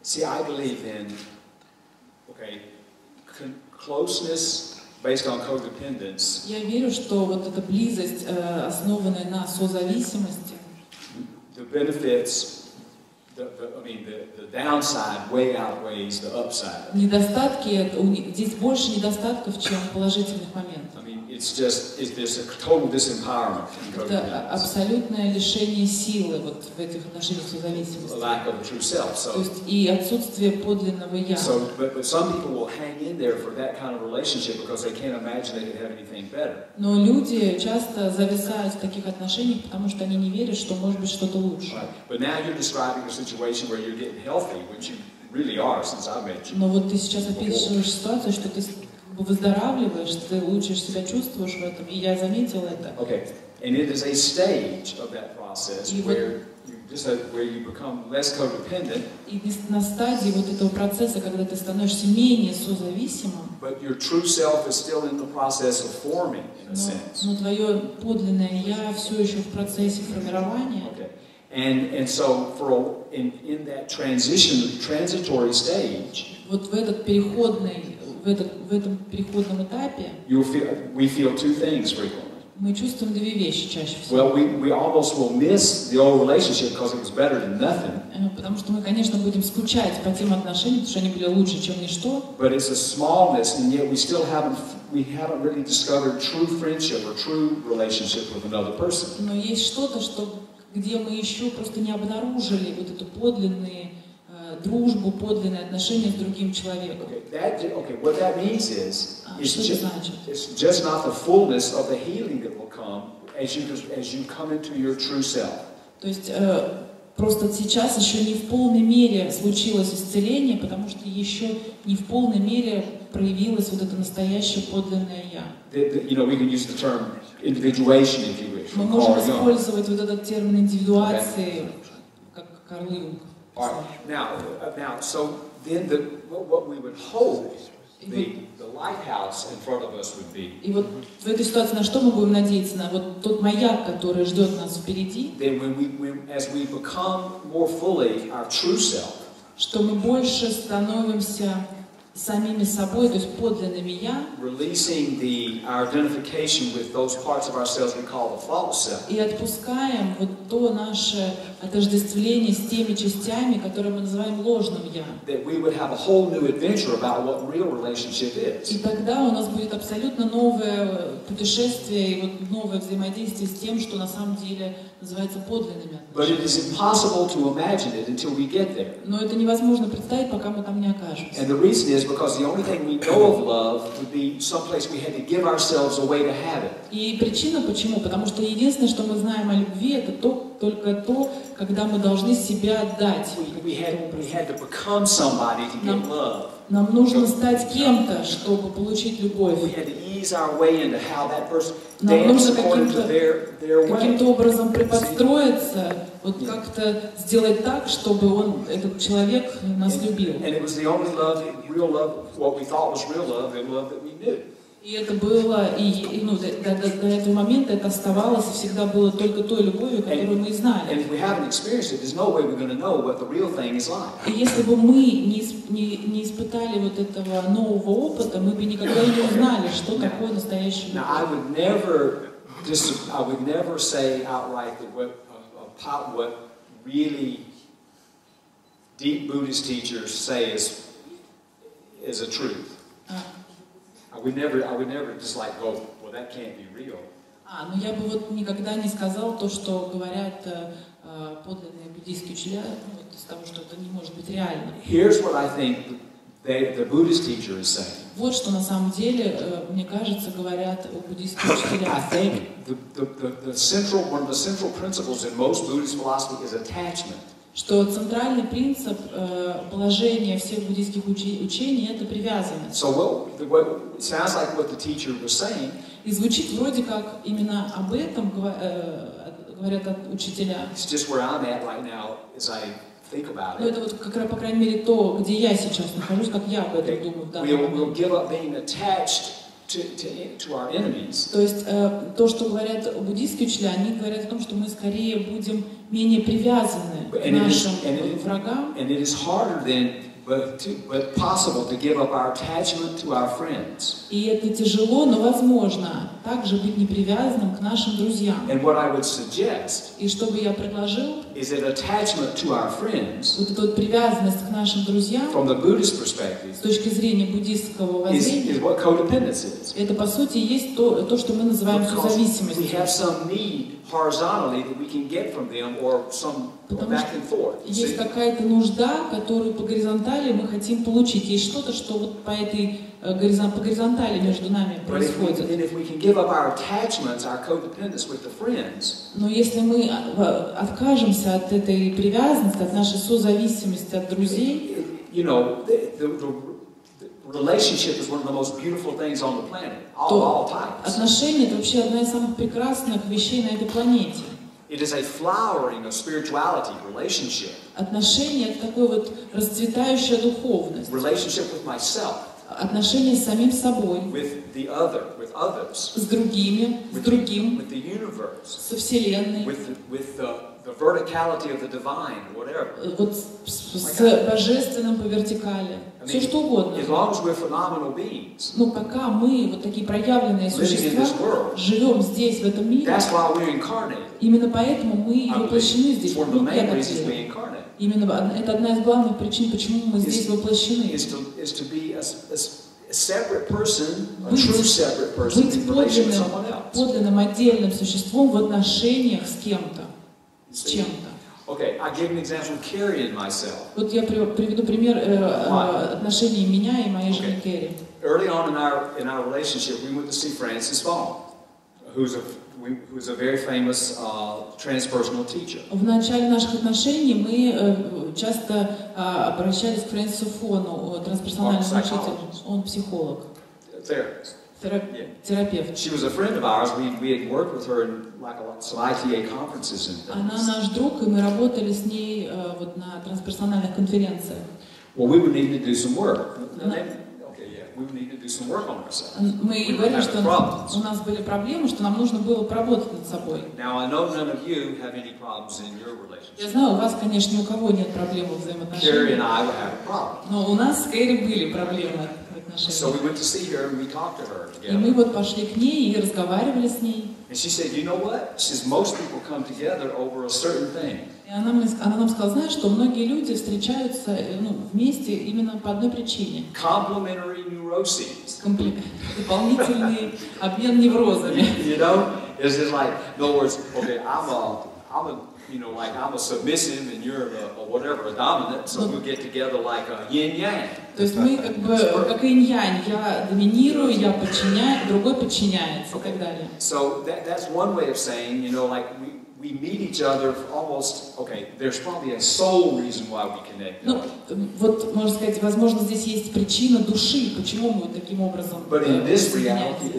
See, I believe in, closeness based on codependence. Я верю, что вот эта близость, основанная на созависимости, the benefits, the downside way outweighs the upside. Недостатки, здесь больше недостатков, чем положительных моментов. There's a total disempowerment in codependence. Это абсолютное лишение силы вот в этих отношениях созависимости. A lack of a true self. То есть и отсутствие подлинного я. But some people will hang in there for that kind of relationship because they can't imagine they could have anything better. Но люди часто зависают в таких отношениях, потому что они не верят, что может быть что-то лучше. But now you're describing a situation where you're getting healthy, which you really are since I met you. Но вот ты сейчас описываешь ситуацию, что ты выздоравливаешь, ты лучше себя чувствуешь в этом, и я заметила это. Okay, and it is a stage of that process where you become less codependent. И на стадии вот этого процесса, когда ты становишься менее созависимым, but your true self is still in the process of forming, in a sense. Но твое подлинное я все еще в процессе формирования. Okay, and so in that transitory stage. Вот в этот переходный в этом переходном этапе we feel two things frequently. Мы чувствуем две вещи чаще всего. Well, we almost will miss the old relationship because it was better than nothing. Потому что мы, конечно, будем скучать по тем отношениям, потому что они были лучше, чем ничто. But it's a smallness, and yet we haven't really discovered true friendship or true relationship with another person. Но есть что-то, где мы еще просто не обнаружили вот эту подлинную дружбу, подлинные отношения с другим человеком. What that means is, it's just not the fullness of the healing that will come as you come into your true self. То есть просто сейчас еще не в полной мере случилось исцеление, потому что еще не в полной мере проявилось вот это настоящее подлинное я. We can use the term individuation, if you wish. Мы можем использовать вот этот термин индивидуации, как Карл Юнг. Now, so then what we would hope the lighthouse in front of us would be. И вот в этой ситуации на что мы будем надеяться? На вот тот маяк, который ждет нас впереди. Then as we become more fully our true self. Что мы больше становимся самими собой, то есть подлинными я. Releasing our identification with those parts of ourselves we call the false self. И отпускаем вот то наше отождествление с теми частями, которые мы называем ложным я. That we would have a whole new adventure about what real relationship is. И тогда у нас будет абсолютно новое путешествие и вот новое взаимодействие с тем, что на самом деле называется подлинными отношениями. But it is impossible to imagine it until we get there. Но это невозможно представить, пока мы там не окажемся. And the reason is because the only thing we know of love would be someplace we had to give ourselves away to have it. И причина почему? Потому что единственное, что мы знаем о любви, это только то, когда мы должны себя отдать. Нам нужно стать кем-то, чтобы получить любовь. Нам нужно каким-то образом приподстроиться, вот как-то сделать так, чтобы этот человек нас любил. И это было, до этого момента это оставалось и всегда было только той любовью, которую мы знали. И если бы мы не испытали вот этого нового опыта, мы бы никогда не узнали, что такое настоящая любовь. I would never say outright that what really deep Buddhist teachers say is a truth. I would never just like go, well, that can't be real. Но я бы вот никогда не сказал то, что говорят подлинные буддийские учителя, вот из того, что это не может быть реально. Here's what I think the Buddhist teacher is saying. Вот что на самом деле, мне кажется, говорят буддийские учителя. I think one of the central principles in most Buddhist philosophy is attachment. Что центральный принцип положения всех буддийских учений это привязанность. So it sounds like what the teacher was saying. И звучит вроде как именно об этом говорят учителя. It's just where I'm at right now as I think about it. Но это вот по крайней мере то, где я сейчас нахожусь, как я об этом думаю. We'll give up being attached to our enemies. То есть то, что говорят буддийские учителя, они говорят о том, что мы скорее будем менее привязаны к нашим врагам. And it is harder then, but possible to give up our attachment to our friends. И это тяжело, но возможно также быть непривязанным к нашим друзьям. And what I would suggest И что бы я предложил, is that attachment to our friends, вот эта вот привязанность к нашим друзьям, from the Buddhist perspective, с точки зрения буддийского is воззрения, what codependence is. это по сути есть то, что мы называем We созависимостью. have some need horizontally that we can get from them, or some back and forth. Есть какая-то нужда, которую по горизонтали мы хотим получить. Есть что-то, что вот по этой по горизонтали между нами происходит. Но если мы откажемся от этой привязанности, от нашей созависимости от друзей, то отношения — это вообще одна из самых прекрасных вещей на этой планете. It is a flowering of spirituality, relationship. Отношения — это такой вот расцветающая духовность. Relationship with myself. Отношения с самим собой. With the other, with others. С другими, с другим. With the universe. Со Вселенной. With the verticality of the divine, whatever. Вот с божественным по вертикали. Все что угодно. As long as we're phenomenal beings. Но пока мы вот такие проявленные существа живем здесь, в этом мире, that's why we're incarnated. Именно поэтому мы воплощены здесь. Именно это одна из главных причин, почему мы здесь воплощены. Быть подлинным отдельным существом в отношениях с кем-то, с чем-то. Okay, I give an example of Carrie and myself. Вот я приведу пример отношений меня и моей жены Керри. Early on in our relationship, we went to see Francis Ball, who's a very famous transpersonal teacher. В начале наших отношений мы часто обращались к Фрэнсису Фону, трансперсональному учителю. Он психолог. Терапевт. She was a friend of ours. We had worked with her in like some ITA conferences and things. Она наш друг, и мы работали с ней вот на трансперсональных конференциях. Well, we would need to do some work. We would need to do some work on ourselves. Мы говорили, что у нас были проблемы, что нам нужно было поработать над собой. Now, I know none of you have any problems in your relationship. Я знаю, у вас, конечно, ни у кого нет проблем в взаимоотношениях. Carrie and I have a problem. Но у нас с Керри были проблемы в отношениях. So we went to see her and we talked to her together. И мы вот пошли к ней и разговаривали с ней. And she said, you know what? She says most people come together over a certain thing. И она нам сказала, знаешь, что многие люди встречаются вместе именно по одной причине. Complementary neuroses. Дополнительный обмен неврозами. You know, it's just like, in other words, okay, I'm a submissive and you're a whatever, a dominant, so we'll get together like a yin-yang. То есть мы как бы как инь-янь, я доминирую, я подчиняю, другой подчиняется и так далее. So that's one way of saying, you know, like we meet each other almost, okay, there's probably a soul reason why we connect. Ну, вот, можно сказать, возможно, здесь есть причина души, почему мы таким образом соединяемся.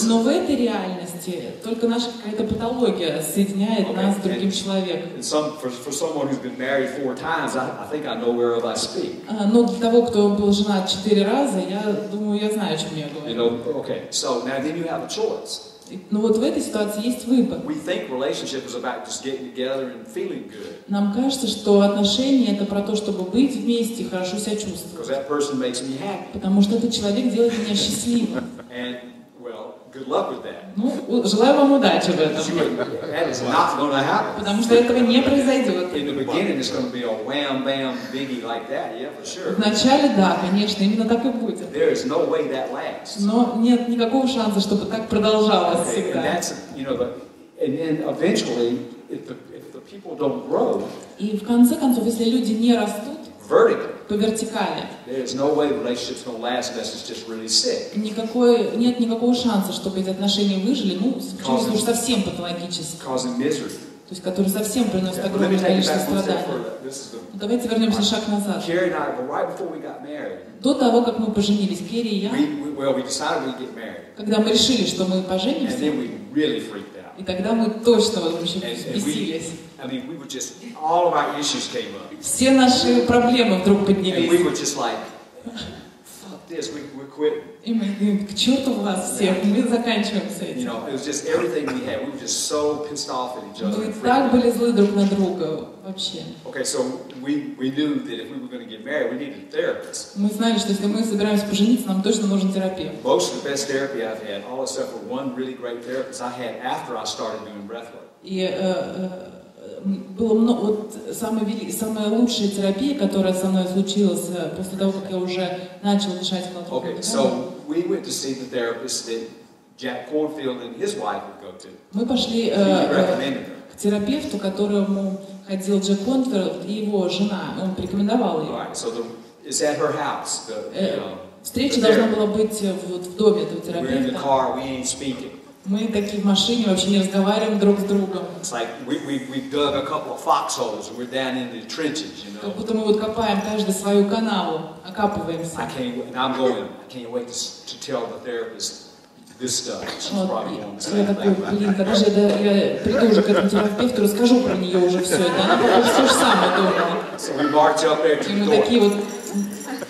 Но в этой реальности только наша какая-то патология соединяет нас с другим человеком. Но для того, кто был женат 4 раза, я думаю, я знаю, о чем я говорю. Но вот в этой ситуации есть выбор. Нам кажется, что отношения — это про то, чтобы быть вместе и хорошо себя чувствовать. Потому что этот человек делает меня счастливым. Ну, желаю вам удачи в этом. Потому что этого не произойдет. Вначале, да, конечно, именно так и будет. Но нет никакого шанса, чтобы так продолжалось всегда. И в конце концов, если люди не растут по вертикали, нет никакого шанса, чтобы эти отношения выжили, ну, если уж совсем патологически. То есть, которые совсем приносят огромное количество страданий. Давайте вернемся шаг назад. До того, как мы поженились, Керри и я, когда мы решили, что мы поженимся, и тогда мы точно вообще бесились. Все наши проблемы вдруг поднялись. this, we're quitting. И мы говорим, к черту вас всех, мы заканчиваем с You этим. know, it was just everything we had. We were just so pissed off at each other. Мы так были злы друг на друга вообще. Okay, so we knew that if we were going to get married, we needed a therapist. Мы знали, что если мы собираемся пожениться, нам точно нужен терапевт. Most of the best therapy I've had, all except for one really great therapist I had after I started doing breathwork. И было много, вот самая лучшая терапия, которая со мной случилась после того, как я уже начал дышать холотропным Okay, дыханием. so we went to see the therapist that Jack Cornfield and his wife would go to. Мы пошли к терапевту, которому ходил Джек Конфилд и его жена, он порекомендовал ее. Right, so it's at her house. Встреча должна была быть в доме этого We're in the терапевта. car, we ain't speaking. Мы такие в машине вообще не разговариваем друг с другом. It's like we dug a couple of foxholes and we're down in the trenches, you know. Как будто мы вот копаем каждый свою канаву, окапываемся. I can't wait to tell the therapist this stuff. She's probably going to say Я такой, блин, когда же я приду уже к этому терапевту, расскажу про нее уже все это. Она потом все же самое думала. So we march up there to И the мы door. такие вот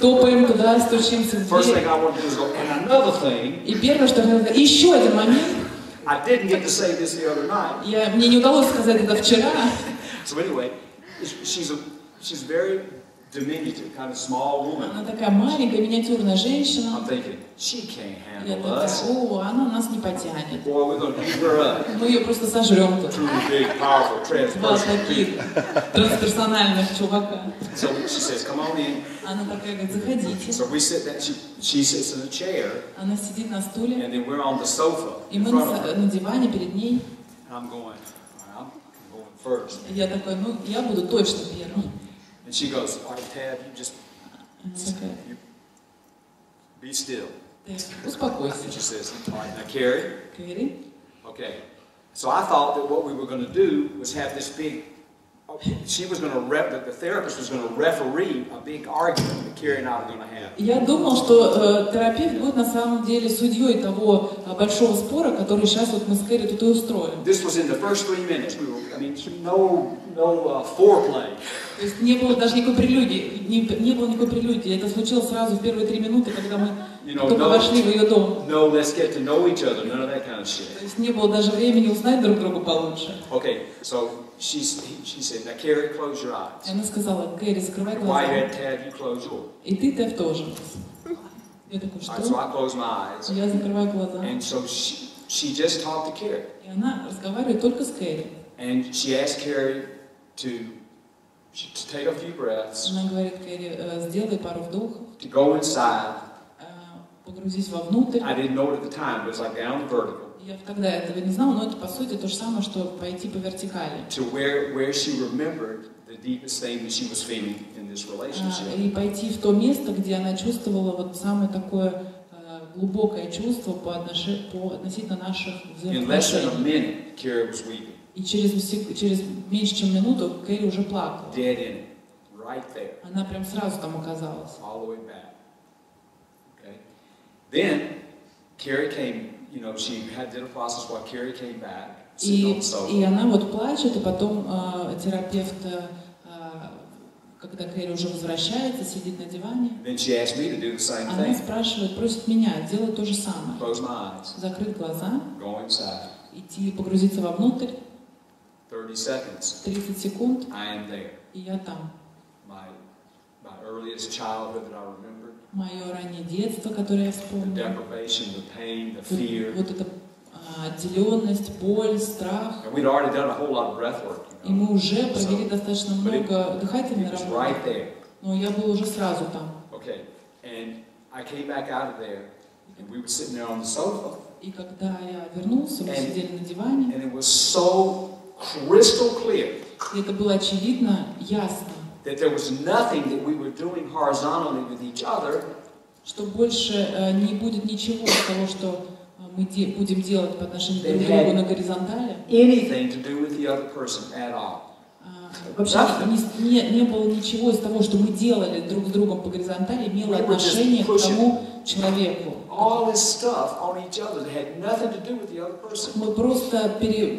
топаем туда, стучимся в First thing дверь. I want to do is go, and another thing, И первое, что я сказала, еще один момент. I didn't get to say this the other night. Мне не удалось сказать это вчера. So anyway, she's very diminutive, kind of small woman. Она такая маленькая, миниатюрная женщина. I'm thinking, she can't Я handle us. такая, она нас не потянет. Boy, we're going to eat her up. Мы ее просто сожрем тут. Truly big, powerful, Два transpersonal таких трансперсональных чувака. So she says, come on in. Она такая говорит, заходите. So we sit down, she sits in a chair, Она сидит на стуле, and then we're on the sofa и in мы front of her. на диване перед ней. And I'm going first. Я такой, ну, я буду точно первым. And she goes, all right, Tab, you just be still. Успокойся. And she says, all right, now Carrie. Кэрри. Okay. So I thought that what we were going to do was have this big, she was going to, the therapist was going to referee a big argument that Carrie and I were going to have. Я думал, что терапевт будет на самом деле судьей того большого спора, который сейчас вот мы с Кэрри тут и устроим. This was in the first 3 minutes. No foreplay. То есть не было даже никакой прелюдии, не было никакой прелюдии. Это случилось сразу в первые 3 минуты, когда мы только вошли в ее дом. No, let's get to know each other. None of that kind of shit. То есть не было даже времени узнать друг друга получше. Okay, so she said, now Carrie, close your eyes. И она сказала, Кэрри, закрывай глаза. Why Tab, you close yours. И ты, Тэв, тоже. Я такой, All right, so что? I close my eyes. Я закрываю глаза. And so she just talked to Carrie. И она разговаривает только с Кэрри. And she asked Carrie to take a few breaths, Она говорит, Кэрри, сделай пару вдохов, to go inside. погрузись вовнутрь. I didn't know it at the time, but it was like down the vertical. Я тогда этого не знала, но это по сути то же самое, что пойти по вертикали. To where she remembered the deepest thing that she was feeling in this relationship. И пойти в то место, где она чувствовала вот самое такое глубокое чувство по относительно наших In less than a взаимоотношений. minute, Carrie was weeping. И через меньше чем минуту Кэрри уже плакала. Dead in it, right there, Она прям сразу там оказалась. all the way back. Okay. Then Carrie came. You know, she did a process while Carrie came back. И она вот плачет, и потом терапевт, когда Кэрри уже возвращается, сидит на диване, Then she asked me to do the same она thing. спрашивает, просит меня делать то же самое. Close my eyes. Закрыть глаза, Go inside. идти погрузиться вовнутрь, 30 seconds. 30 секунд, I am there. и я там. My earliest childhood that I remember. Мое раннее детство, которое я The вспомнила. deprivation, the pain, the fear. Вот эта отделенность, боль, страх. And we'd already done a whole lot of breath work. И мы уже провели достаточно много дыхательной It was работы. right there. Но я был уже сразу там. Okay. And I came back out of there, and we were sitting there on the sofa. И когда я вернулся, мы сидели на диване. And it was so crystal clear. И это было очевидно, ясно. That there was nothing that we were doing horizontally with each other. Что больше не будет ничего из того, что мы будем делать по отношению друг к другу на горизонтали. Anything to do with the other person at all. Вообще не было ничего из того, что мы делали друг с другом по горизонтали, имело отношение к тому человеку. All this stuff on each other that had nothing to do with the other person. Мы просто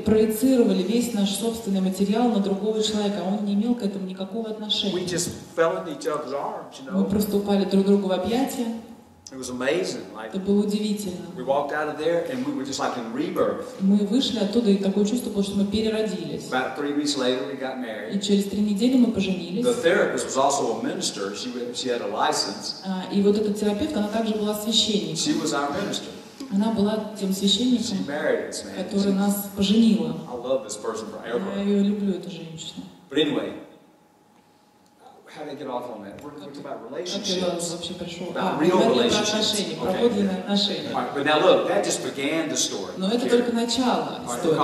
проецировали весь наш собственный материал на другого человека, а он не имел к этому никакого отношения. We just fell into each other's arms, you know. Мы просто упали друг другу в объятия. It was amazing. Like, это было удивительно. we walked out of there and we were just like in rebirth. Мы вышли оттуда, и такое чувство было, что мы переродились. About 3 weeks later, we got married. И через 3 недели мы поженились. The therapist was also a minister. She had a license. И вот эта терапевтка, она также была священником. She was our minister. Она была тем священником, который нас поженила. Я ее люблю, эту женщину. But anyway, how did I get off on that? We're talking about relationships. Вообще пришел. Real relationships. Про подлинные отношения. But now look, that just began the story. Но это только начало истории.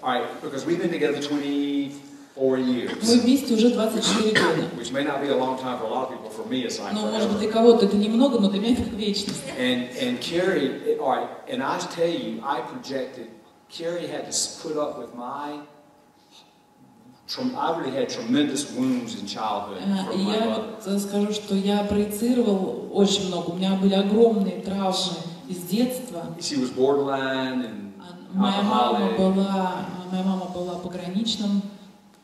All right, because we've been together 24 years. Мы вместе уже 24 года. Which may not be a long time for a lot of people. For me, it's like. Ну, может быть, для кого-то это немного, но для меня это как вечность. And Carrie, all right, and I tell you, I projected. Carrie had to put up with my. I really had tremendous wounds in childhood from my mother. Я скажу, что я проецировал очень много. У меня были огромные травмы из детства. She was borderline and моя мама была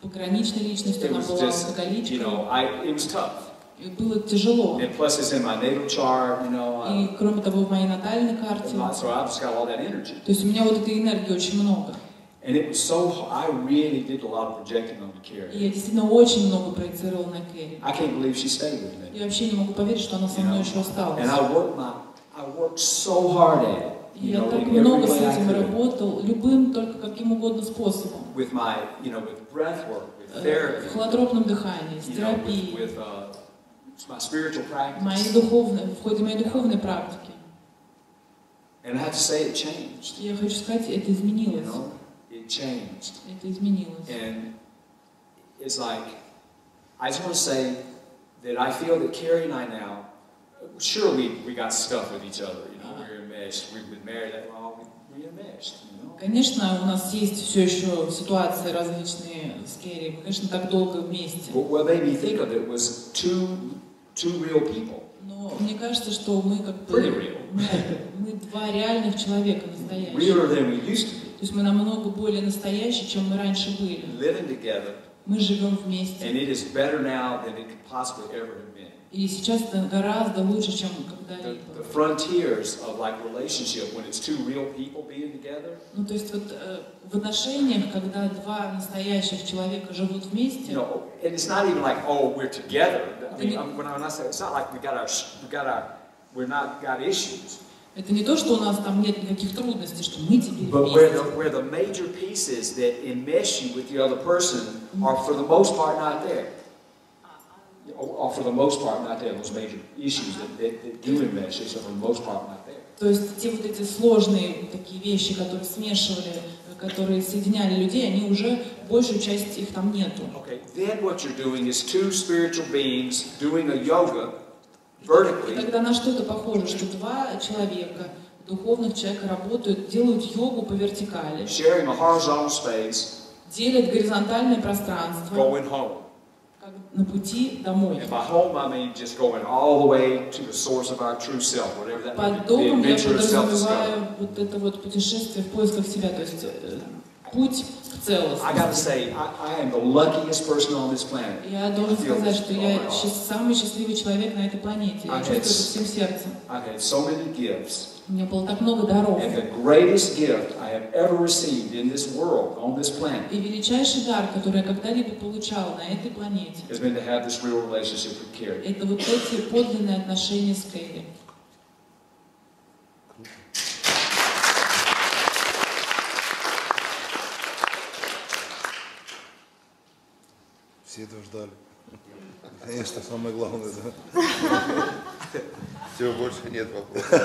пограничной личностью, она была алкоголичкой. It was tough. И было тяжело. And plus it's in my natal chart, И кроме того, в моей натальной карте. So I've just got all that energy. То есть у меня вот этой энергии очень много. And it was so, I really did a lot of projecting on Carrie. И я действительно очень много проецировал на Кэрри. I can't believe she stayed with me. Я вообще не могу поверить, что она со мной еще осталась. And I worked so hard at it. Я так много с этим работал, любым, только каким угодно способом. With my, with breath work, with therapy. В холотропном дыхании, с терапией. With my spiritual practice. В ходе моей духовной практики. And I have to say it changed. Я хочу сказать, это изменилось. It changed. Это изменилось. And it's like, I just want to say that I feel that Carrie and I now, sure we got stuff with each other, we're enmeshed, we've been married that long, we're enmeshed, Конечно, у нас есть все еще ситуации различные с Керри. Мы, конечно, так долго вместе. What made me think of it was two real people. Но мне кажется, что мы как бы мы два реальных человека настоящих. Realer than we used to be. То есть мы намного более настоящие, чем мы раньше были. Living together. Мы живем вместе. And it is better now than it could possibly ever have been. И сейчас это гораздо лучше, чем когда-либо. The frontiers of like relationship when it's two real people being together. Ну то есть вот в отношениях, когда два настоящих человека живут вместе. And it's not even like we're together. I mean, when I say it's not like we're not got issues. Это не то, что у нас там нет никаких трудностей, что мы теперь But вместе. where the major pieces that enmesh you with the other person are for the most part not there. Or for the most part not there. Those major issues that do enmesh are for the most part not there. То есть те вот эти сложные такие вещи, которые смешивали, которые соединяли людей, они уже большую часть их там нету. Okay, then what you're doing is two spiritual beings doing a yoga vertically. И тогда на что это похоже, что два человека, духовных человека работают, делают йогу по вертикали, Sharing a horizontal space. делят горизонтальное пространство. Going home. На пути домой. And by home I mean just going all the way to the source of our true self, whatever that may be. Под домом я подразумеваю вот это вот путешествие в поисках себя, то есть путь к целостности. I got to say, I am the luckiest person on this planet. Я должен сказать, что я самый счастливый человек на этой планете. Я чувствую это всем сердцем. I've had so many gifts. У меня было так много даров. And the greatest gift I have ever received in this world, on this planet, И величайший дар, который я когда-либо получал на этой планете, has been to have this real relationship with Carrie. это вот эти подлинные отношения с Кэрри. Все этого ждали. Конечно, самое главное, да? Все, больше нет вопросов.